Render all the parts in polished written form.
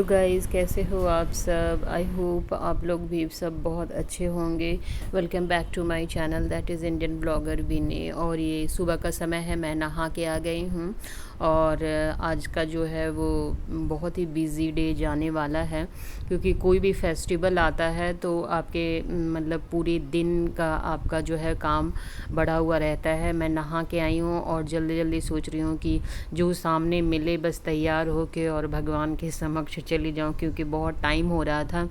Guys, कैसे हो आप सब। आई होप आप लोग भी सब बहुत अच्छे होंगे। Welcome back to my channel that is Indian blogger Vini. और ये सुबह का समय है, मैं नहा के आ गई हूँ और आज का जो है वो बहुत ही बिज़ी डे जाने वाला है, क्योंकि कोई भी फेस्टिवल आता है तो आपके मतलब पूरे दिन का आपका जो है काम बढ़ा हुआ रहता है। मैं नहा के आई हूँ और जल्दी जल्दी सोच रही हूँ कि जो सामने मिले बस तैयार होके और भगवान के समक्ष चली जाऊँ, क्योंकि बहुत टाइम हो रहा था।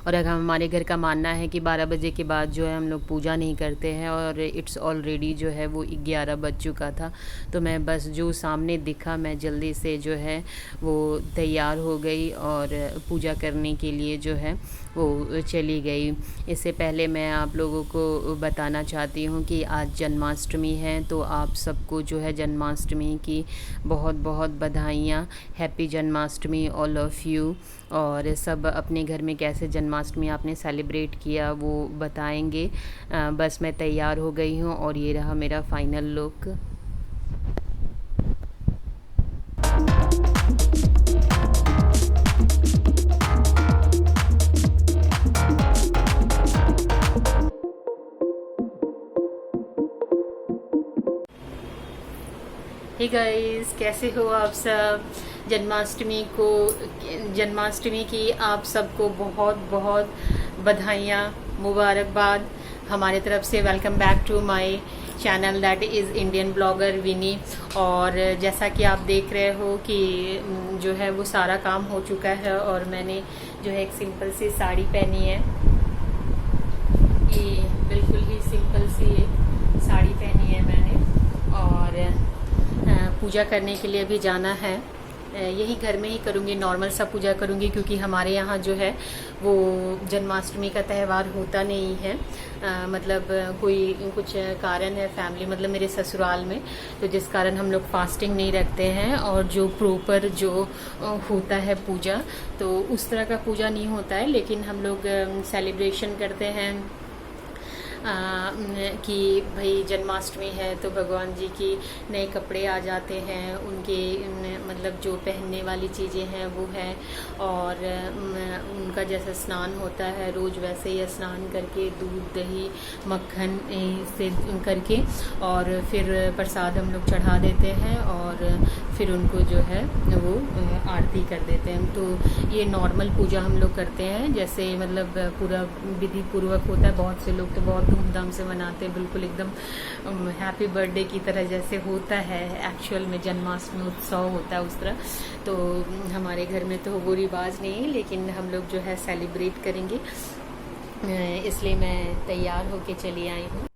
और अगर हमारे घर का मानना है कि 12 बजे के बाद जो है हम लोग पूजा नहीं करते हैं, और इट्स ऑलरेडी जो है वो 11 बज चुका था। तो मैं बस जो सामने दिखा मैं जल्दी से जो है वो तैयार हो गई और पूजा करने के लिए जो है वो चली गई। इससे पहले मैं आप लोगों को बताना चाहती हूँ कि आज जन्माष्टमी है, तो आप सबको जो है जन्माष्टमी की बहुत बहुत बधाइयाँ। Happy Janmashtami all of you. और सब अपने घर में कैसे जन्माष्टमी आपने सेलिब्रेट किया वो बताएंगे। बस मैं तैयार हो गई हूँ और ये रहा मेरा फाइनल लुक। हे गाइस, कैसे हो आप सब। जन्माष्टमी की आप सबको बहुत बहुत बधाइयाँ, मुबारकबाद हमारे तरफ से। Welcome back to my channel that is Indian blogger Vini. और जैसा कि आप देख रहे हो कि जो है वो सारा काम हो चुका है और मैंने जो है एक सिंपल सी साड़ी पहनी है। ये बिल्कुल ही सिंपल सी एक साड़ी पहनी है मैंने। और पूजा करने के लिए भी जाना है। यही घर में ही करूँगी, नॉर्मल सा पूजा करूँगी, क्योंकि हमारे यहाँ जो है वो जन्माष्टमी का त्यौहार होता नहीं है। मतलब कोई कुछ कारण है फैमिली, मतलब मेरे ससुराल में, तो जिस कारण हम लोग फास्टिंग नहीं रखते हैं। और जो प्रॉपर जो होता है पूजा, तो उस तरह का पूजा नहीं होता है। लेकिन हम लोग सेलिब्रेशन करते हैं कि भाई जन्माष्टमी है तो भगवान जी की नए कपड़े आ जाते हैं, उनके मतलब जो पहनने वाली चीज़ें हैं वो है। और उनका जैसा स्नान होता है रोज़, वैसे ही स्नान करके दूध दही मक्खन से करके और फिर प्रसाद हम लोग चढ़ा देते हैं और फिर उनको जो है वो आरती कर देते हैं। तो ये नॉर्मल पूजा हम लोग करते हैं, जैसे मतलब पूरा विधि पूर्वक होता है। बहुत से लोग तो बहुत धूमधाम से मनाते हैं, बिल्कुल एकदम हैप्पी बर्थडे की तरह जैसे होता है एक्चुअल में जन्माष्टमी उत्सव होता है उस तरह। तो हमारे घर में तो वो रिवाज नहीं है, लेकिन हम लोग जो है सेलिब्रेट करेंगे, इसलिए मैं तैयार होके चली आई हूँ।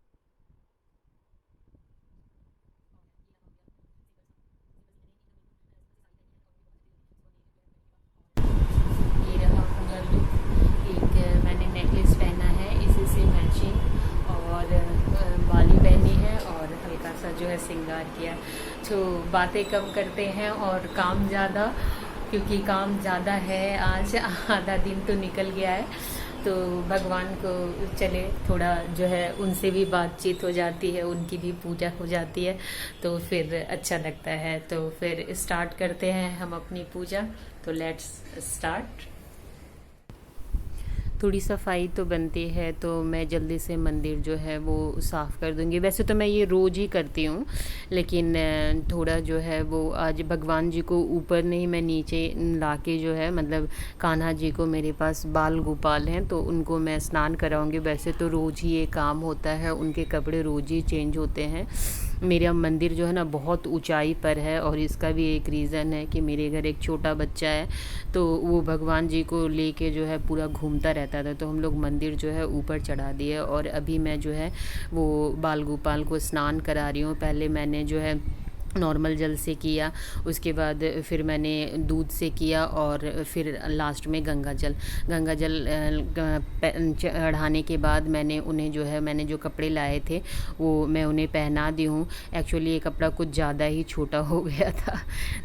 ये रहा पूरा लुक। एक मैंने नेकलेस पहना है इसी से मैचिंग, और बाली पहनी है और हल्का सा जो है श्रृंगार किया। तो बातें कम करते हैं और काम ज़्यादा, क्योंकि काम ज़्यादा है। आज आधा दिन तो निकल गया है, तो भगवान को चले थोड़ा जो है उनसे भी बातचीत हो जाती है, उनकी भी पूजा हो जाती है, तो फिर अच्छा लगता है। तो फिर स्टार्ट करते हैं हम अपनी पूजा। तो लेट्स स्टार्ट। थोड़ी सफाई तो बनती है, तो मैं जल्दी से मंदिर जो है वो साफ़ कर दूंगी। वैसे तो मैं ये रोज़ ही करती हूँ, लेकिन थोड़ा जो है वो आज भगवान जी को ऊपर नहीं, मैं नीचे ला के जो है मतलब कान्हा जी को, मेरे पास बाल गोपाल हैं तो उनको मैं स्नान कराऊंगी। वैसे तो रोज़ ही ये काम होता है, उनके कपड़े रोज़ ही चेंज होते हैं। मेरा मंदिर जो है ना बहुत ऊंचाई पर है, और इसका भी एक रीज़न है कि मेरे घर एक छोटा बच्चा है, तो वो भगवान जी को लेके जो है पूरा घूमता रहता था। तो हम लोग मंदिर जो है ऊपर चढ़ा दिए, और अभी मैं जो है वो बाल गोपाल को स्नान करा रही हूँ। पहले मैंने जो है नॉर्मल जल से किया, उसके बाद फिर मैंने दूध से किया, और फिर लास्ट में गंगा जल चढ़ाने के बाद मैंने उन्हें जो है, मैंने जो कपड़े लाए थे वो मैं उन्हें पहना दी हूँ। एक्चुअली ये कपड़ा कुछ ज़्यादा ही छोटा हो गया था,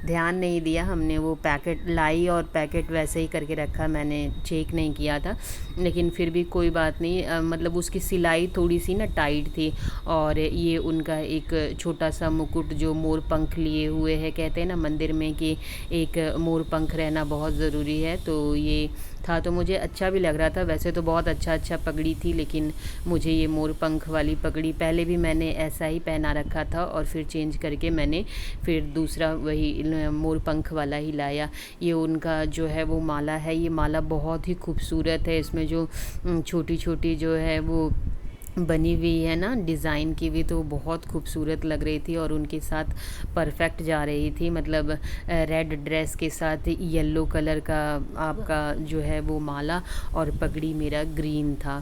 ध्यान नहीं दिया हमने। वो पैकेट लाई और पैकेट वैसे ही करके रखा, मैंने चेक नहीं किया था। लेकिन फिर भी कोई बात नहीं, मतलब उसकी सिलाई थोड़ी सी ना टाइट थी। और ये उनका एक छोटा सा मुकुट जो मोर पंख लिए हुए है। कहते हैं ना मंदिर में कि एक मोर पंख रहना बहुत ज़रूरी है, तो ये था तो मुझे अच्छा भी लग रहा था। वैसे तो बहुत अच्छा पगड़ी थी, लेकिन मुझे ये मोर पंख वाली पगड़ी, पहले भी मैंने ऐसा ही पहना रखा था और फिर चेंज करके मैंने फिर दूसरा वही मोर पंख वाला ही लाया। ये उनका जो है वो माला है, ये माला बहुत ही खूबसूरत है। इसमें जो छोटी छोटी जो है वो बनी हुई है ना, डिज़ाइन की हुई, तो बहुत खूबसूरत लग रही थी और उनके साथ परफेक्ट जा रही थी। मतलब रेड ड्रेस के साथ येलो कलर का आपका जो है वो माला और पगड़ी मेरा ग्रीन था।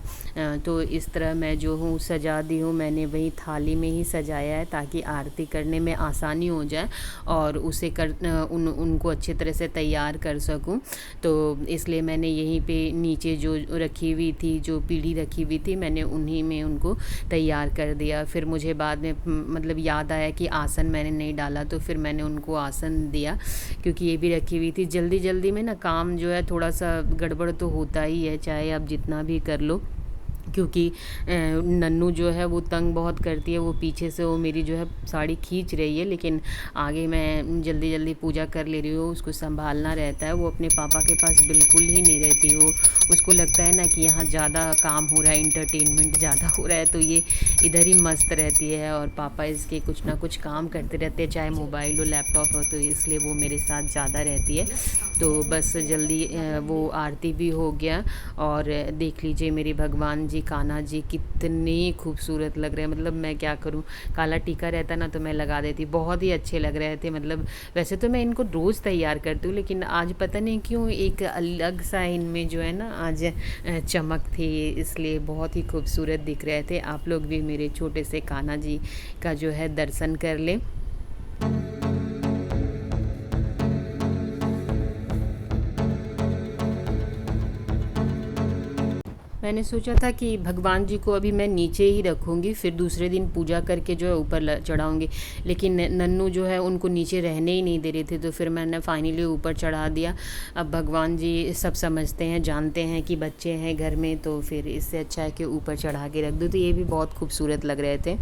तो इस तरह मैं जो हूँ सजा दी हूँ। मैंने वही थाली में ही सजाया है ताकि आरती करने में आसानी हो जाए और उसे उनको अच्छी तरह से तैयार कर सकूँ। तो इसलिए मैंने यहीं पे नीचे जो रखी हुई थी, जो पीढ़ी रखी हुई थी, मैंने उन्हीं में उनको तैयार कर दिया। फिर मुझे बाद में मतलब याद आया कि आसन मैंने नहीं डाला, तो फिर मैंने उनको आसन दिया, क्योंकि ये भी रखी हुई थी। जल्दी जल्दी में ना काम जो है थोड़ा सा गड़बड़ तो होता ही है, चाहे आप जितना भी कर लो, क्योंकि नन्नू जो है वो तंग बहुत करती है। वो पीछे से वो मेरी जो है साड़ी खींच रही है, लेकिन आगे मैं जल्दी जल्दी पूजा कर ले रही हूँ। उसको संभालना रहता है, वो अपने पापा के पास बिल्कुल ही नहीं रहती। वो उसको लगता है ना कि यहाँ ज़्यादा काम हो रहा है, इंटरटेनमेंट ज़्यादा हो रहा है, तो ये इधर ही मस्त रहती है और पापा इसके कुछ ना कुछ काम करते रहते हैं, चाहे मोबाइल हो लैपटॉप हो, तो इसलिए वो मेरे साथ ज़्यादा रहती है। तो बस जल्दी वो आरती भी हो गया और देख लीजिए मेरे भगवान जी कान्हा जी कितने खूबसूरत लग रहे हैं। मतलब मैं क्या करूं, काला टीका रहता ना तो मैं लगा देती, बहुत ही अच्छे लग रहे थे। मतलब वैसे तो मैं इनको रोज़ तैयार करती हूँ, लेकिन आज पता नहीं क्यों एक अलग सा इनमें जो है ना आज चमक थी, इसलिए बहुत ही खूबसूरत दिख रहे थे। आप लोग भी मेरे छोटे से कान्हा जी का जो है दर्शन कर लें। मैंने सोचा था कि भगवान जी को अभी मैं नीचे ही रखूँगी, फिर दूसरे दिन पूजा करके जो है ऊपर चढ़ाऊँगी, लेकिन नन्नू जो है उनको नीचे रहने ही नहीं दे रहे थे, तो फिर मैंने फाइनली ऊपर चढ़ा दिया। अब भगवान जी सब समझते हैं, जानते हैं कि बच्चे हैं घर में, तो फिर इससे अच्छा है कि ऊपर चढ़ा के रख दूँ। तो ये भी बहुत खूबसूरत लग रहे थे।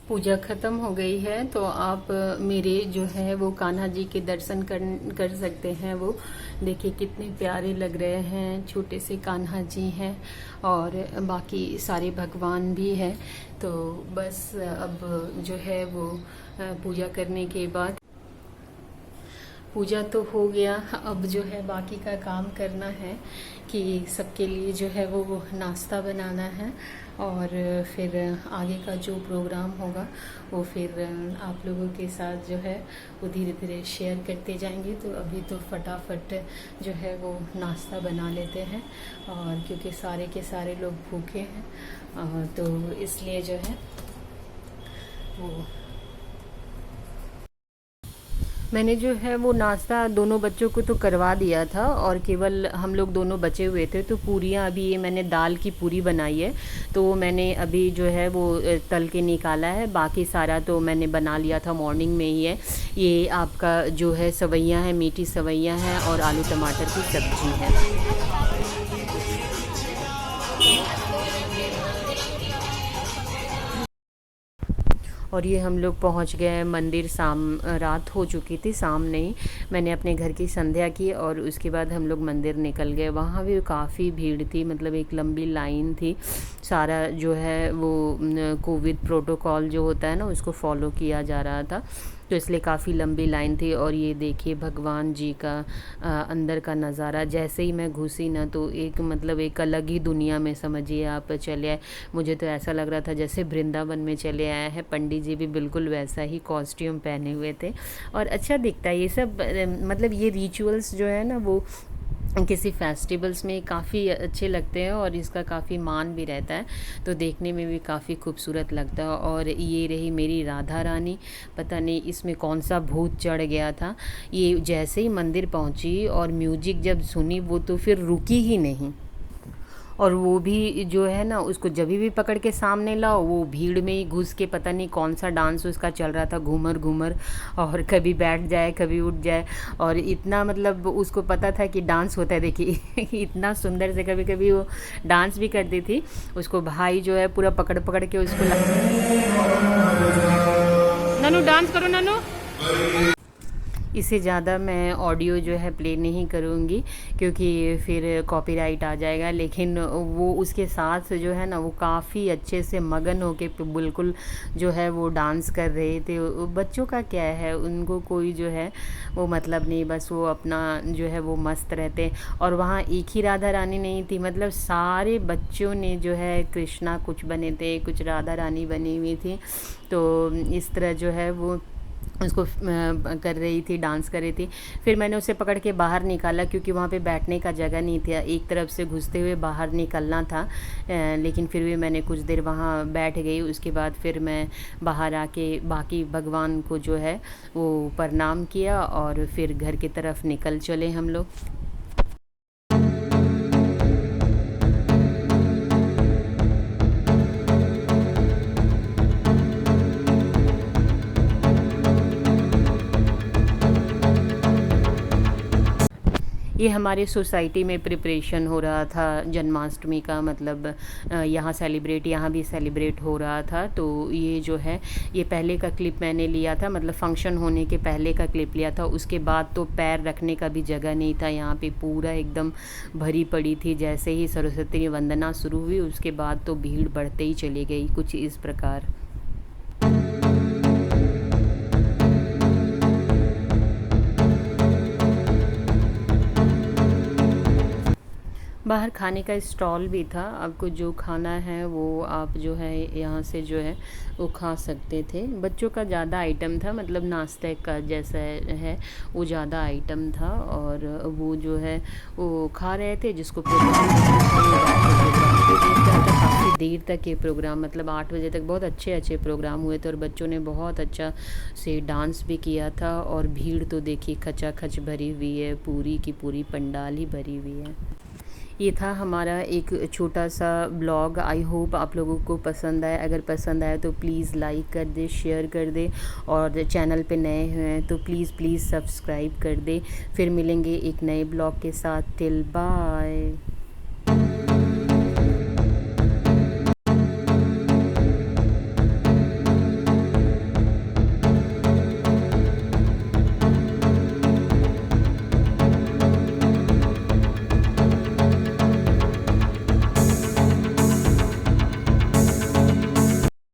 पूजा ख़त्म हो गई है, तो आप मेरे जो है वो कान्हा जी के दर्शन कर सकते हैं। वो देखिए कितने प्यारे लग रहे हैं, छोटे से कान्हा जी हैं और बाकी सारे भगवान भी हैं। तो बस अब जो है वो पूजा करने के बाद, पूजा तो हो गया, अब जो है बाकी का काम करना है कि सबके लिए जो है वो नाश्ता बनाना है और फिर आगे का जो प्रोग्राम होगा वो फिर आप लोगों के साथ जो है वो धीरे धीरे शेयर करते जाएंगे। तो अभी तो फटाफट जो है वो नाश्ता बना लेते हैं, और क्योंकि सारे के सारे लोग भूखे हैं तो इसलिए जो है वो मैंने जो है वो नाश्ता दोनों बच्चों को तो करवा दिया था और केवल हम लोग दोनों बचे हुए थे। तो पूरियाँ अभी ये मैंने दाल की पूरी बनाई है, तो मैंने अभी जो है वो तल के निकाला है। बाकी सारा तो मैंने बना लिया था मॉर्निंग में ही है। ये आपका जो है सवैयाँ है, मीठी सवैयाँ हैं और आलू टमाटर की सब्जी है। और ये हम लोग पहुंच गए हैं मंदिर। रात हो चुकी थी, शाम नहीं, मैंने अपने घर की संध्या की और उसके बाद हम लोग मंदिर निकल गए। वहाँ भी काफ़ी भीड़ थी, मतलब एक लंबी लाइन थी। सारा जो है वो कोविड प्रोटोकॉल जो होता है ना उसको फॉलो किया जा रहा था, तो इसलिए काफ़ी लंबी लाइन थी। और ये देखिए भगवान जी का अंदर का नज़ारा, जैसे ही मैं घुसी ना तो एक मतलब एक अलग ही दुनिया में समझिए आप चले आए। मुझे तो ऐसा लग रहा था जैसे वृंदावन में चले आए हैं। पंडित जी भी बिल्कुल वैसा ही कॉस्ट्यूम पहने हुए थे और अच्छा दिखता है ये सब। मतलब ये रिचुअल्स जो है ना वो किसी फेस्टिवल्स में काफ़ी अच्छे लगते हैं और इसका काफ़ी मान भी रहता है, तो देखने में भी काफ़ी खूबसूरत लगता है। और ये रही मेरी राधा रानी, पता नहीं इसमें कौन सा भूत चढ़ गया था। ये जैसे ही मंदिर पहुंची और म्यूजिक जब सुनी वो तो फिर रुकी ही नहीं। और वो भी जो है ना, उसको जब भी पकड़ के सामने लाओ वो भीड़ में ही घुस के पता नहीं कौन सा डांस उसका चल रहा था, घूमर घूमर, और कभी बैठ जाए कभी उठ जाए। और इतना मतलब उसको पता था कि डांस होता है, देखिए इतना सुंदर से कभी कभी वो डांस भी करती थी। उसको भाई जो है पूरा पकड़ पकड़ के उसको नानू डांस करो नानू। इससे ज़्यादा मैं ऑडियो जो है प्ले नहीं करूँगी क्योंकि फिर कॉपीराइट आ जाएगा। लेकिन वो उसके साथ जो है ना, वो काफ़ी अच्छे से मगन होके बिल्कुल जो है वो डांस कर रहे थे। बच्चों का क्या है, उनको कोई जो है वो मतलब नहीं, बस वो अपना जो है वो मस्त रहते। और वहाँ एक ही राधा रानी नहीं थी, मतलब सारे बच्चों ने जो है कृष्णा कुछ बने थे, कुछ राधा रानी बनी हुई थी। तो इस तरह जो है वो उसको कर रही थी, डांस कर रही थी। फिर मैंने उसे पकड़ के बाहर निकाला क्योंकि वहाँ पे बैठने का जगह नहीं था, एक तरफ से घुसते हुए बाहर निकलना था। लेकिन फिर भी मैंने कुछ देर वहाँ बैठ गई। उसके बाद फिर मैं बाहर आके बाकी भगवान को जो है वो प्रणाम किया और फिर घर की तरफ निकल चले हम लोग। ये हमारे सोसाइटी में प्रिपरेशन हो रहा था जन्माष्टमी का, मतलब यहाँ सेलिब्रेट, यहाँ भी सेलिब्रेट हो रहा था। तो ये जो है ये पहले का क्लिप मैंने लिया था, मतलब फंक्शन होने के पहले का क्लिप लिया था। उसके बाद तो पैर रखने का भी जगह नहीं था, यहाँ पे पूरा एकदम भरी पड़ी थी। जैसे ही सरस्वती वंदना शुरू हुई उसके बाद तो भीड़ बढ़ते ही चली गई, कुछ इस प्रकार। बाहर खाने का स्टॉल भी था, आपको जो खाना है वो आप जो है यहाँ से जो है वो खा सकते थे। बच्चों का ज़्यादा आइटम था, मतलब नाश्ते का जैसा है वो ज़्यादा आइटम था। और वो जो है वो खा रहे थे, जिसको प्रोग्राम काफ़ी देर तक ये प्रोग्राम, मतलब 8 बजे तक बहुत अच्छे अच्छे प्रोग्राम हुए थे। और बच्चों ने बहुत अच्छा से डांस भी किया था। और भीड़ तो देखिए खचाखच भरी हुई है, पूरी की पूरी पंडाल ही भरी हुई है। ये था हमारा एक छोटा सा ब्लॉग। आई होप आप लोगों को पसंद आए। अगर पसंद आए तो प्लीज़ लाइक कर दे, शेयर कर दे, और चैनल पे नए हैं तो प्लीज़ सब्सक्राइब कर दे। फिर मिलेंगे एक नए ब्लॉग के साथ। Till bye.